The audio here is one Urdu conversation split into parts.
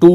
2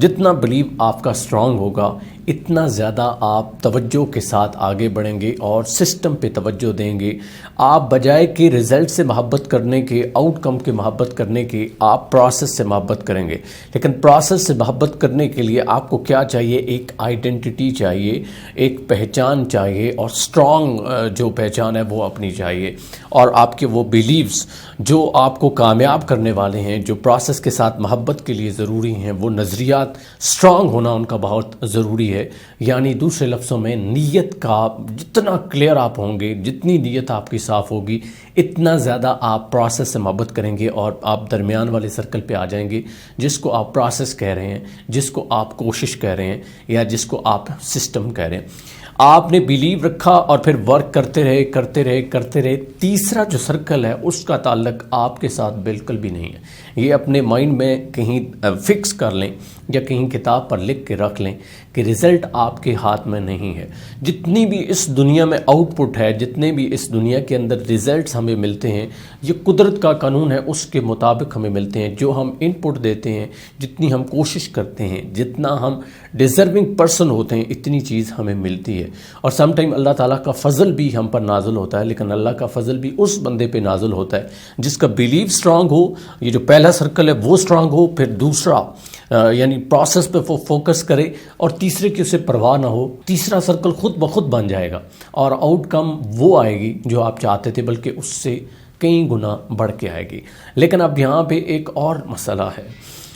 جتنا بلیو آپ کا اسٹرانگ ہوگا اتنا زیادہ آپ توجہ کے ساتھ آگے بڑھیں گے اور سسٹم پہ توجہ دیں گے. آپ بجائے کہ رزلٹ سے محبت کرنے کے، آؤٹ کم کے محبت کرنے کے، آپ پروسیس سے محبت کریں گے. لیکن پروسیس سے محبت کرنے کے لیے آپ کو کیا چاہیے؟ ایک آئیڈینٹی چاہیے، ایک پہچان چاہیے، اور اسٹرانگ جو پہچان ہے وہ اپنی چاہیے. اور آپ کے وہ بیلیوز جو آپ کو کامیاب کرنے والے ہیں، جو پروسیس کے ساتھ محبت کے لیے ضروری ہیں، وہ نظریات اسٹرانگ ہونا ان کا بہت ضروری ہے. یعنی دوسرے لفظوں میں نیت کا جتنا کلیئر آپ ہوں گے، جتنی نیت آپ کی صاف ہوگی، اتنا زیادہ آپ پروسیس سے محبت کریں گے اور آپ درمیان والے سرکل پہ آ جائیں گے، جس کو آپ پروسیس کہہ رہے ہیں، جس کو آپ کوشش کہہ رہے ہیں، یا جس کو آپ سسٹم کہہ رہے ہیں. آپ نے بیلیو رکھا اور پھر ورک کرتے رہے. تیسرا جو سرکل ہے اس کا تعلق آپ کے ساتھ بالکل بھی نہیں ہے. یہ اپنے مائنڈ میں کہیں فکس کر لیں یا کہیں کتاب پر لکھ کے رکھ لیں کہ رزلٹ آپ کے ہاتھ میں نہیں ہے. جتنی بھی اس دنیا میں آؤٹ پٹ ہے، جتنے بھی اس دنیا کے اندر رزلٹس ہمیں ملتے ہیں، یہ قدرت کا قانون ہے، اس کے مطابق ہمیں ملتے ہیں. جو ہم ان پٹ دیتے ہیں، جتنی ہم کوشش کرتے ہیں، جتنا ہم ڈیزرونگ پرسن ہوتے ہیں، اتنی چیز ہمیں ملتی ہے. اور سم ٹائم اللہ تعالیٰ کا فضل بھی ہم پر نازل ہوتا ہے، لیکن اللہ کا فضل بھی اس بندے پہ نازل ہوتا ہے جس کا بیلیو اسٹرانگ ہو. یہ جو پہلا سرکل ہے وہ اسٹرانگ ہو، پھر دوسرا یعنی پروسیس پہ وہ فوکس کرے، اور تیسرے کی اسے پرواہ نہ ہو. تیسرا سرکل خود بخود بن جائے گا اور آؤٹ کم وہ آئے گی جو آپ چاہتے تھے، بلکہ اس سے کئی گنا بڑھ کے آئے گی. لیکن اب یہاں پہ ایک اور مسئلہ ہے،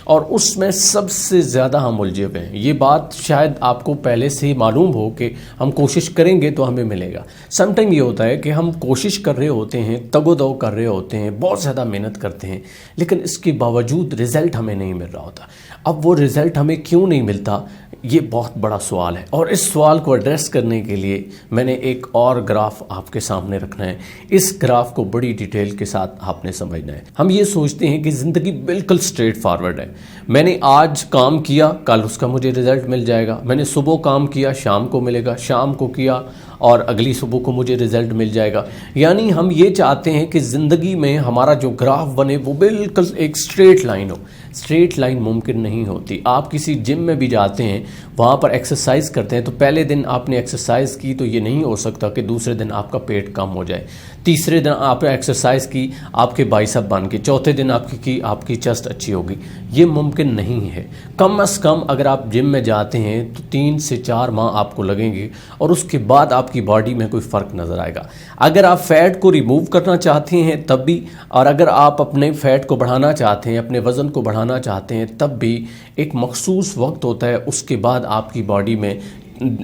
اور اس میں سب سے زیادہ ہم الجھے ہوئے ہیں. یہ بات شاید آپ کو پہلے سے ہی معلوم ہو کہ ہم کوشش کریں گے تو ہمیں ملے گا. سم ٹائم یہ ہوتا ہے کہ ہم کوشش کر رہے ہوتے ہیں، تگ و دو کر رہے ہوتے ہیں، بہت زیادہ محنت کرتے ہیں، لیکن اس کے باوجود رزلٹ ہمیں نہیں مل رہا ہوتا. اب وہ رزلٹ ہمیں کیوں نہیں ملتا؟ یہ بہت بڑا سوال ہے، اور اس سوال کو ایڈریس کرنے کے لیے میں نے ایک اور گراف آپ کے سامنے رکھنا ہے. اس گراف کو بڑی ڈیٹیل کے ساتھ آپ نے سمجھنا ہے. ہم یہ سوچتے ہیں کہ زندگی بالکل اسٹریٹ فارورڈ ہے. میں نے آج کام کیا، کل اس کا مجھے رزلٹ مل جائے گا. میں نے صبح کام کیا، شام کو ملے گا. شام کو کیا اور اگلی صبح کو مجھے رزلٹ مل جائے گا. یعنی ہم یہ چاہتے ہیں کہ زندگی میں ہمارا جو گراف بنے وہ بالکل ایک اسٹریٹ لائن ہو. اسٹریٹ لائن ممکن نہیں ہوتی. آپ کسی جم میں بھی جاتے ہیں، وہاں پر ایکسرسائز کرتے ہیں، تو پہلے دن آپ نے ایکسرسائز کی تو یہ نہیں ہو سکتا کہ دوسرے دن آپ کا پیٹ کم ہو جائے. تیسرے دن آپ نے ایکسرسائز کی، آپ کے بائسپ بن کے. چوتھے دن آپ کی چسٹ اچھی ہوگی. یہ ممکن نہیں ہے. کم از کم اگر آپ جم میں جاتے ہیں تو 3 سے 4 ماہ آپ کو لگیں گے، اور اس کے بعد آپ کی باڈی میں کوئی فرق نظر آئے گا. اگر آپ فیٹ کو ریموو کرنا چاہتے ہیں تب بھی، اور اگر آپ اپنے فیٹ کو بڑھانا چاہتے ہیں، اپنے وزن کو بڑھانا چاہتے ہیں تب بھی، ایک مخصوص وقت ہوتا ہے، اس کے بعد آپ کی باڈی میں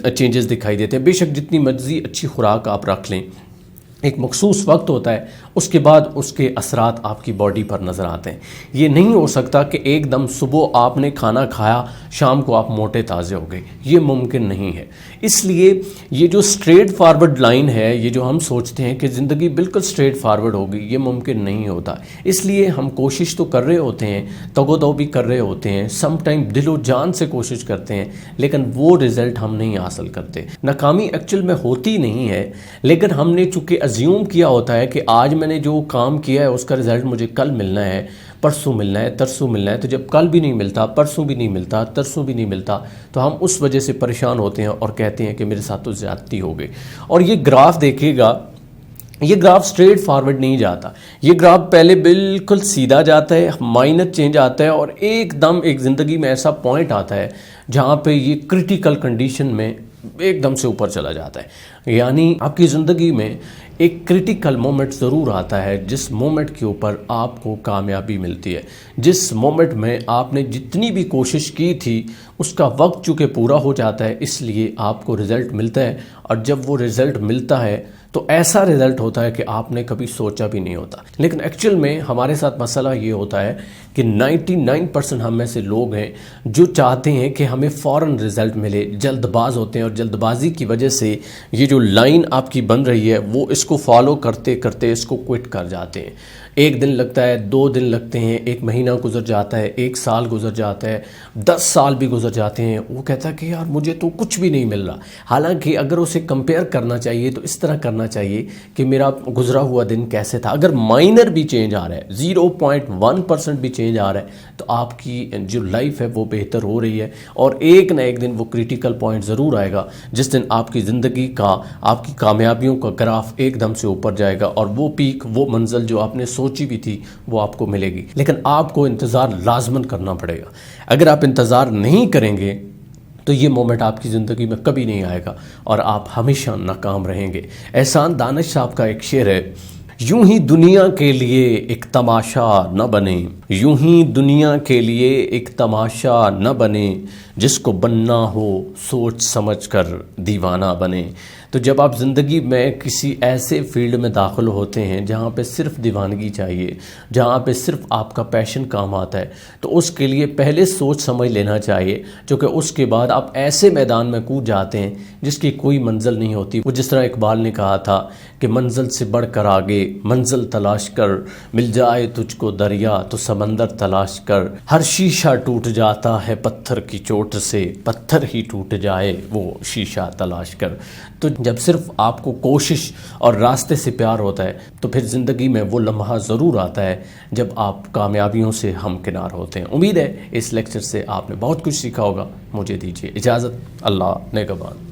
چینجز دکھائی دیتے ہیں. بے شک جتنی مرضی اچھی خوراک آپ رکھ لیں، ایک مخصوص وقت ہوتا ہے، اس کے بعد اس کے اثرات آپ کی باڈی پر نظر آتے ہیں. یہ نہیں ہو سکتا کہ ایک دم صبح آپ نے کھانا کھایا، شام کو آپ موٹے تازے ہو گئے. یہ ممکن نہیں ہے. اس لیے یہ جو اسٹریٹ فارورڈ لائن ہے، یہ جو ہم سوچتے ہیں کہ زندگی بالکل اسٹریٹ فارورڈ ہوگی، یہ ممکن نہیں ہوتا. اس لیے ہم کوشش تو کر رہے ہوتے ہیں، تگ و دو بھی کر رہے ہوتے ہیں، سم ٹائم دل و جان سے کوشش کرتے ہیں، لیکن وہ رزلٹ ہم نہیں حاصل کرتے. ناکامی ایکچوئل میں ہوتی نہیں ہے، لیکن ہم نے چونکہ ازیوم کیا ہوتا ہے کہ آج میں نے جو کام کیا ہے اس کا رزلٹ مجھے کل ملنا ہے، پرسوں ملنا ہے، ترسوں ملنا ہے. تو جب کل بھی نہیں ملتا، پرسوں بھی نہیں ملتا، ترسوں بھی نہیں ملتا، تو ہم اس وجہ سے پریشان ہوتے ہیں اور کہتے ہیں کہ میرے ساتھ تو زیادتی ہو گئی. اور یہ گراف دیکھیے گا، یہ گراف اسٹریٹ فارورڈ نہیں جاتا. یہ گراف پہلے بالکل سیدھا جاتا ہے، مائنر چینج آتا ہے، اور ایک دم ایک زندگی میں ایسا پوائنٹ آتا ہے جہاں پہ یہ کرٹیکل کنڈیشن میں ایک دم سے اوپر چلا جاتا ہے. یعنی آپ کی زندگی میں ایک کرٹیکل مومنٹ ضرور آتا ہے، جس مومنٹ کے اوپر آپ کو کامیابی ملتی ہے، جس مومنٹ میں آپ نے جتنی بھی کوشش کی تھی اس کا وقت چونکہ پورا ہو جاتا ہے، اس لیے آپ کو رزلٹ ملتا ہے. اور جب وہ رزلٹ ملتا ہے تو ایسا رزلٹ ہوتا ہے کہ آپ نے کبھی سوچا بھی نہیں ہوتا. لیکن ایکچوئل میں ہمارے ساتھ مسئلہ یہ ہوتا ہے کہ 99% ہم میں سے لوگ ہیں جو چاہتے ہیں کہ ہمیں فوراً رزلٹ ملے، جلد باز ہوتے ہیں، اور جلد بازی کی وجہ سے یہ جو لائن آپ کی بن رہی ہے وہ اس کو فالو کرتے کرتے اس کو کوئٹ کر جاتے ہیں. ایک دن لگتا ہے، 2 دن لگتے ہیں، 1 مہینہ گزر جاتا ہے، 1 سال گزر جاتا ہے، 10 سال بھی گزر جاتے ہیں، وہ کہتا ہے کہ یار مجھے تو کچھ بھی نہیں مل رہا۔ حالانکہ اگر اسے کمپیئر کرنا چاہیے تو اس طرح کرنا چاہیے کہ میرا گزرا ہوا دن کیسے تھا۔ اگر مائنر بھی چینج آ رہا ہے، 0.1% بھی چینج آ رہا ہے، تو آپ کی جو لائف ہے وہ بہتر ہو رہی ہے، اور ایک نہ ایک دن وہ کریٹیکل پوائنٹ ضرور آئے گا جس دن آپ کی زندگی کا، آپ کی کامیابیوں کا گراف ایک دم سے اوپر جائے گا، اور وہ پیک، وہ منزل جو آپ نے سوچی بھی تھی وہ آپ کو ملے گی۔ لیکن آپ کو انتظار لازماً کرنا پڑے گا۔ اگر آپ انتظار نہیں کریں گے تو یہ مومنٹ آپ کی زندگی میں کبھی نہیں آئے گا اور آپ ہمیشہ ناکام رہیں گے۔ احسان دانش صاحب کا ایک شعر ہے، یوں ہی دنیا کے لیے ایک تماشا نہ بنے، یوں ہی دنیا کے لیے ایک تماشا نہ بنے، جس کو بننا ہو سوچ سمجھ کر دیوانہ بنے۔ تو جب آپ زندگی میں کسی ایسے فیلڈ میں داخل ہوتے ہیں جہاں پہ صرف دیوانگی چاہیے، جہاں پہ صرف آپ کا پیشن کام آتا ہے، تو اس کے لیے پہلے سوچ سمجھ لینا چاہیے، چونکہ اس کے بعد آپ ایسے میدان میں کود جاتے ہیں جس کی کوئی منزل نہیں ہوتی۔ وہ جس طرح اقبال نے کہا تھا کہ منزل سے بڑھ کر آگے منزل تلاش کر، مل جائے تجھ کو دریا تو سمندر تلاش کر، ہر شیشہ ٹوٹ جاتا ہے پتھر کی چوٹ سے، پتھر ہی ٹوٹ جائے وہ شیشہ تلاش کر۔ تو جب صرف آپ کو کوشش اور راستے سے پیار ہوتا ہے تو پھر زندگی میں وہ لمحہ ضرور آتا ہے جب آپ کامیابیوں سے ہمکنار ہوتے ہیں۔ امید ہے اس لیکچر سے آپ نے بہت کچھ سیکھا ہوگا۔ مجھے دیجیے اجازت، اللہ نگہبان۔